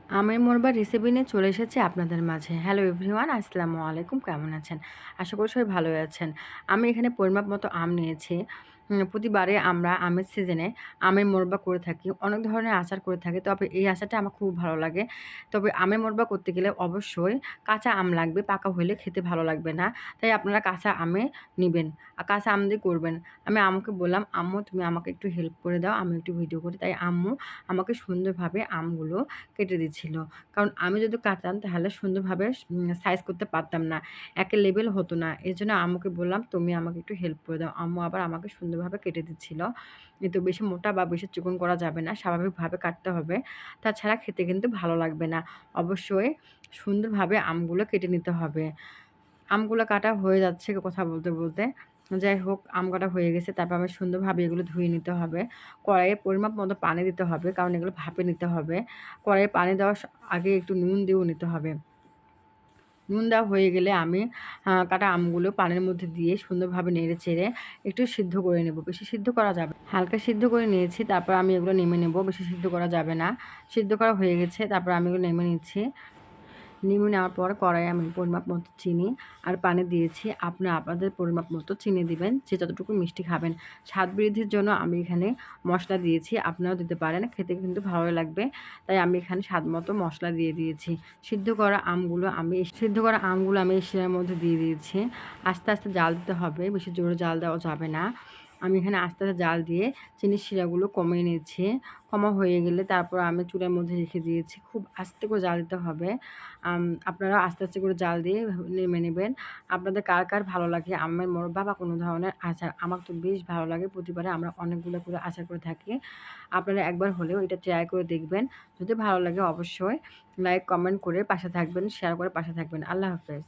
আমের মোরব্বা রেসিপি নিয়ে চলে এসেছি আপনাদের মাঝে। হ্যালো এভরিওয়ান, আসসালামু আলাইকুম। কেমন আছেন? আশা করি সবাই ভালোই আছেন। আমি এখানে পরিমাপ মতো আম নিয়েছি। প্রতিবারে আমরা আমের সিজনে আমের মোরব্বা করে থাকি। অনেক ধরনের আচার করে থাকি। তবে এই আচারটা আমার খুব ভালো লাগে। তবে আমের মোরব্বা করতে গেলে অবশ্যই কাঁচা আম লাগবে। পাকা হইলে খেতে ভালো লাগবে না। তাই আপনারা কাঁচা আমে নিবেন। কাঁচা আম দিয়ে করবেন। আমি আম্মুকে বললাম, "আম্মু তুমি আমাকে একটু হেল্প করে দাও। আমি একটু ভিডিও করি।" তাই আম্মু আমাকে সুন্দরভাবে আমগুলো কেটে দিচ্ছিল। কারণ আমি যদি কাটতাম তাহলে সুন্দরভাবে সাইজ করতে পারতাম না। একের লেভেল হতো না। এজন্য আম্মুকে বললাম, "তুমি আমাকে একটু হেল্প করে দাও।" আম্মু আবার আমাকে সুন্দরভাবে কেটে দিচ্ছিল। কিন্তু বেশি মোটা বা বেশি চিকন করা যাবে না। স্বাভাবিকভাবে কাটতে হবে। তাছাড়া খেতে কিন্তু ভালো লাগবে না। অবশ্যই সুন্দরভাবে আমগুলো কেটে নিতে হবে। আমগুলো কাটা হয়ে যাচ্ছে কথা বলতে, বলতে। যাই হোক আম কাটা হয়ে গেছে। তারপর আমি সুন্দরভাবে এগুলো ধুয়ে নিতে হবে। কড়াইয়ে পরিমাপ মতো পানি দিতে হবে। কারণ এগুলো ভাপে নিতে হবে। কড়াইয়ে পানি দেওয়ার আগে একটু নুন দিয়েও নিতে হবে। নুন দেওয়া হয়ে গেলে আমি কাটা আমগুলো পানির মধ্যে দিয়ে সুন্দরভাবে নেড়ে-চেড়ে একটু সিদ্ধ করে নেব। বেশি সিদ্ধ করা যাবে হালকা সিদ্ধ করে নিয়েছি। তারপর আমি এগুলো নেমে নেব। বেশি সিদ্ধ করা যাবে না। সিদ্ধ করা হয়ে গেছে। তারপর আমি এগুলো নেমে নিচ্ছি। নেমে নেওয়ার পর কড়াইয়ে আমি পরিমাপ মতো চিনি আর পানি দিয়েছি। আপনারা আপনাদের পরিমাপ মতো চিনি দিবেন, যে যতটুকু মিষ্টি খাবেন। স্বাদ বৃদ্ধির জন্য আমি এখানে মশলা দিয়েছি। আপনারাও দিতে পারেন। খেতে কিন্তু ভালোই লাগবে। তাই আমি এখানে স্বাদ মতো মশলা দিয়ে দিয়েছি। সিদ্ধ করা আমগুলো আমি এই শিরার মধ্যে দিয়ে দিয়েছি। আস্তে, আস্তে জাল দিতে হবে। বেশি জোরে জাল দেওয়া যাবে না। আমি এখানে আস্তে, আস্তে জাল দিয়ে চিনির শিরাগুলো কমিয়ে নিয়েছি। কমা হয়ে গেলে তারপর আমি চুলার মধ্যে রেখে দিয়েছি। খুব আস্তে করে জাল দিতে হবে। আপনারা আস্তে, আস্তে করে জাল দিয়ে নেমে নেবেন। আপনাদের কার, কার ভালো লাগে আমের মোরব্বা বা কোনো ধরনের আচার? আমার তো বেশ ভালো লাগে। প্রতিবারে আমরা অনেকগুলো করে আচার করে থাকি। আপনারা একবার হলেও এটা ট্রাই করে দেখবেন। যদি ভালো লাগে অবশ্যই লাইক, কমেন্ট করে পাশে থাকবেন, শেয়ার করে পাশে থাকবেন। আল্লাহ হাফেজ।